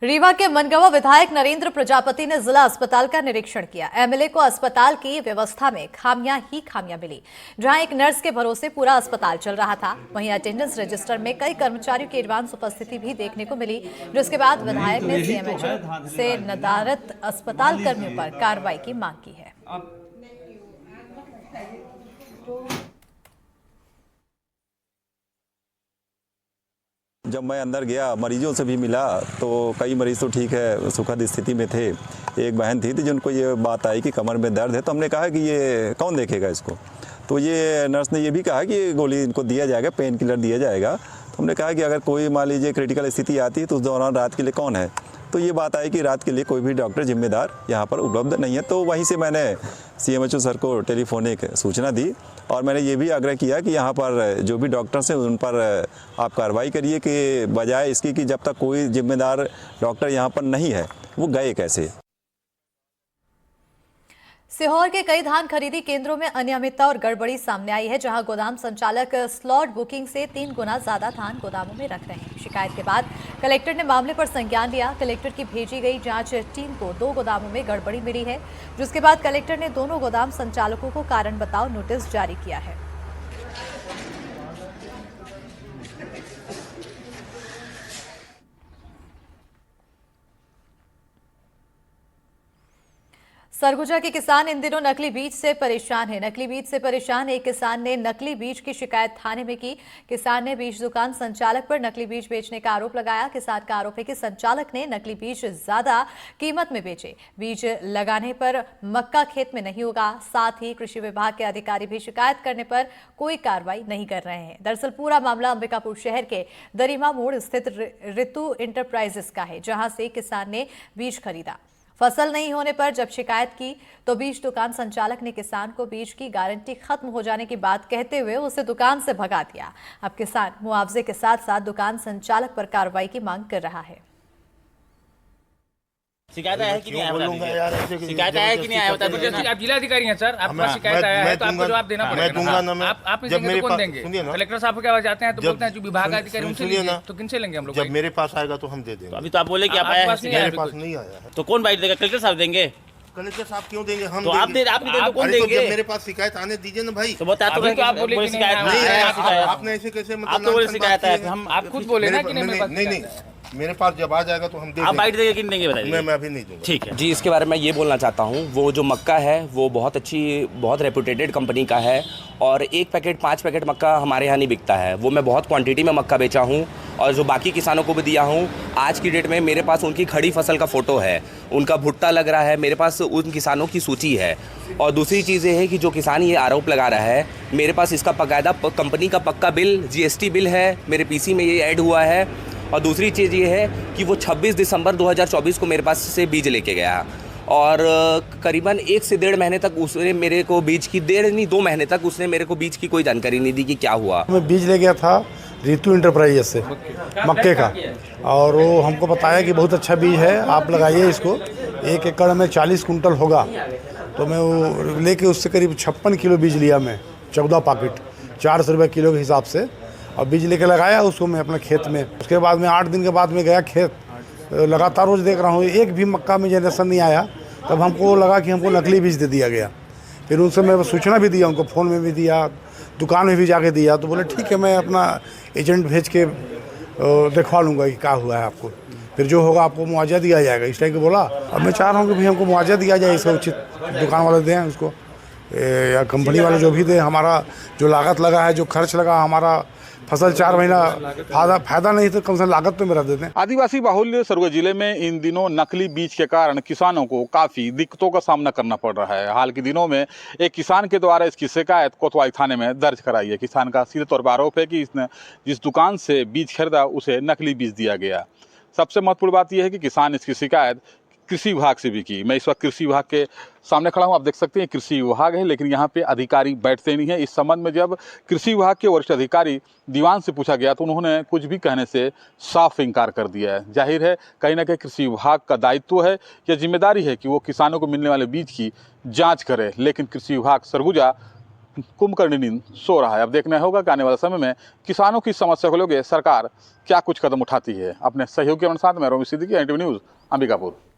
रीवा के मनगवा विधायक नरेंद्र प्रजापति ने जिला अस्पताल का निरीक्षण किया। एमएलए को अस्पताल की व्यवस्था में खामियां ही खामियां मिली। जहां एक नर्स के भरोसे पूरा अस्पताल चल रहा था, वहीं अटेंडेंस रजिस्टर में कई कर्मचारियों की एडवांस उपस्थिति भी देखने को मिली, जिसके बाद विधायक ने सीएमएचओ से नदारत अस्पताल कर्मियों पर कार्रवाई की मांग की है। जब मैं अंदर गया, मरीजों से भी मिला तो कई मरीज तो ठीक है, सुखद स्थिति में थे। एक बहन थी जिनको ये बात आई कि कमर में दर्द है, तो हमने कहा कि ये कौन देखेगा इसको। तो ये नर्स ने ये भी कहा कि गोली इनको दिया जाएगा, पेन किलर दिया जाएगा। तो हमने कहा कि अगर कोई मान लीजिए क्रिटिकल स्थिति आती है तो उस दौरान रात के लिए कौन है। तो ये बात आई कि रात के लिए कोई भी डॉक्टर जिम्मेदार यहाँ पर उपलब्ध नहीं है। तो वहीं से मैंने सीएमएचओ सर को टेलीफोनिक सूचना दी और मैंने ये भी आग्रह किया कि यहाँ पर जो भी डॉक्टर्स हैं उन पर आप कार्रवाई करिए, कि बजाय इसकी कि जब तक कोई जिम्मेदार डॉक्टर यहाँ पर नहीं है वो गए कैसे। सीहोर के कई धान खरीदी केंद्रों में अनियमितता और गड़बड़ी सामने आई है, जहां गोदाम संचालक स्लॉट बुकिंग से 3 गुना ज्यादा धान गोदामों में रख रहे हैं। शिकायत के बाद कलेक्टर ने मामले पर संज्ञान लिया। कलेक्टर की भेजी गई जांच टीम को 2 गोदामों में गड़बड़ी मिली है, जिसके बाद कलेक्टर ने दोनों गोदाम संचालकों को कारण बताओ नोटिस जारी किया है। सरगुजा के किसान इन दिनों नकली बीज से परेशान है। नकली बीज से परेशान एक किसान ने नकली बीज की शिकायत थाने में की। किसान ने बीज दुकान संचालक पर नकली बीज बेचने का आरोप लगाया। किसान का आरोप है कि संचालक ने नकली बीज ज्यादा कीमत में बेचे। बीज लगाने पर मक्का खेत में नहीं होगा। साथ ही कृषि विभाग के अधिकारी भी शिकायत करने पर कोई कार्रवाई नहीं कर रहे हैं। दरअसल पूरा मामला अंबिकापुर शहर के दरिमा मोड़ स्थित ऋतु इंटरप्राइजेस का है, जहां से किसान ने बीज खरीदा। फसल नहीं होने पर जब शिकायत की तो बीज दुकान संचालक ने किसान को बीज की गारंटी खत्म हो जाने की बात कहते हुए उसे दुकान से भगा दिया। अब किसान मुआवजे के साथ साथ दुकान संचालक पर कार्रवाई की मांग कर रहा है। शिकायत आया है कि नहीं आया? शिकायत आया है कि नहीं आया? आप जिला अधिकारी हैं सर, आपका शिकायत आया है तो आपको जवाब देना पड़ेगा। आप नहीं देंगे तो कौन देंगे? कलेक्टर साहब के पास जाते हैं तो बोलते हैं जो विभाग अधिकारी उनसे लीजिए, तो किनसे लेंगे हम लोग? जब मेरे पास आएगा तो हम दे देंगे। अभी तो आप बोले कि आप आया है, मेरे पास नहीं आया है। तो कौन बाइट देगा? कलेक्टर साहब देंगे। कलेक्टर साहब क्यों देंगे? हम तो आप तो कौन देंगे? मेरे पास शिकायत आने दीजिए ना भाई। तो बता तो आप बोले शिकायत नहीं है। आपने ऐसे कैसे मतलब आप तो बोले शिकायत है, हम आप खुद बोले ना कि नहीं मेरे पास जब आ जाएगा तो हम देंगे। आप बाइट देंगे कि नहीं देंगे बताइए। मैं अभी नहीं दूंगा। ठीक है जी। इसके बारे में ये बोलना चाहता हूँ, वो जो मक्का है वो बहुत अच्छी, बहुत रेपुटेटेड कंपनी का है और 1 पैकेट 5 पैकेट मक्का हमारे यहाँ नहीं बिकता है। वो मैं बहुत क्वांटिटी में मक्का बेचा हूँ और जो बाकी किसानों को भी दिया हूँ। आज की डेट में मेरे पास उनकी खड़ी फसल का फ़ोटो है, उनका भुट्टा लग रहा है, मेरे पास उन किसानों की सूची है। और दूसरी चीज़ ये है कि जो किसान ये आरोप लगा रहा है, मेरे पास इसका बाकायदा कंपनी का पक्का बिल, GST बिल है, मेरे PC में ये ऐड हुआ है। और दूसरी चीज़ ये है कि वो 26 दिसंबर 2024 को मेरे पास से बीज लेके गया और करीबन 1 से 1.5 महीने तक उसने मेरे को बीज की 2 महीने तक उसने मेरे को बीज की कोई जानकारी नहीं दी कि क्या हुआ। मैं बीज ले गया था ऋतु इंटरप्राइजेस से मक्के का, और वो हमको बताया कि बहुत अच्छा बीज है, आप लगाइए इसको। 1 एकड़ में 40 कुंटल होगा। तो मैं वो लेके उससे करीब 56 किलो बीज लिया मैं, 14 पैकेट 400 रुपये किलो के हिसाब से, और बीज लेके लगाया उसको मैं अपने खेत में। उसके बाद में 8 दिन के बाद में गया खेत, लगातार रोज़ देख रहा हूँ एक भी मक्का में जनरेशन नहीं आया। तब हमको लगा कि हमको नकली बीज दे दिया गया। फिर उनसे मैं सूचना भी दिया, उनको फ़ोन में भी दिया, दुकान में भी जाके दिया। तो बोले ठीक है, मैं अपना एजेंट भेज के दिखवा लूँगा कि क्या हुआ है आपको, फिर जो होगा आपको मुआवजा दिया जाएगा, इस टाइप के बोला। अब मैं चाह रहा हूँ कि भाई हमको मुआवजा दिया जाए, इसका उचित दुकान वाले दें उसको या कंपनी वाले जो भी दे। हमारा जो लागत लगा है, जो खर्च लगा, हमारा फसल 4 महीना फायदा नहीं तो कम से कम लागत तो मेरा दे दें। आदिवासी बाहुल्य सरगुजा जिले में इन दिनों नकली बीज के कारण किसानों को काफी दिक्कतों का सामना करना पड़ रहा है। हाल के दिनों में एक किसान के द्वारा इसकी शिकायत कोतवाली थाने में दर्ज कराई है। किसान का सीधे तौर पर आरोप है कि इसने जिस दुकान से बीज खरीदा उसे नकली बीज दिया गया। सबसे महत्वपूर्ण बात यह है कि किसान इसकी शिकायत कृषि विभाग से भी की। मैं इस वक्त कृषि विभाग के सामने खड़ा हूं, आप देख सकते हैं कृषि विभाग है, लेकिन यहाँ पे अधिकारी बैठते नहीं है। इस संबंध में जब कृषि विभाग के वरिष्ठ अधिकारी दीवान से पूछा गया तो उन्होंने कुछ भी कहने से साफ इनकार कर दिया है। जाहिर है कहीं ना कहीं कृषि विभाग का दायित्व है या जिम्मेदारी है कि वो किसानों को मिलने वाले बीज की जाँच करे, लेकिन कृषि विभाग सरगुजा कुंभकर्ण नींद सो रहा है। अब देखना होगा कि आने वाले समय में किसानों की समस्या को लेकर सरकार क्या कुछ कदम उठाती है। अपने सहयोगी के साथ मैं रोमी सिद्दीकी, NTV न्यूज़, अंबिकापुर।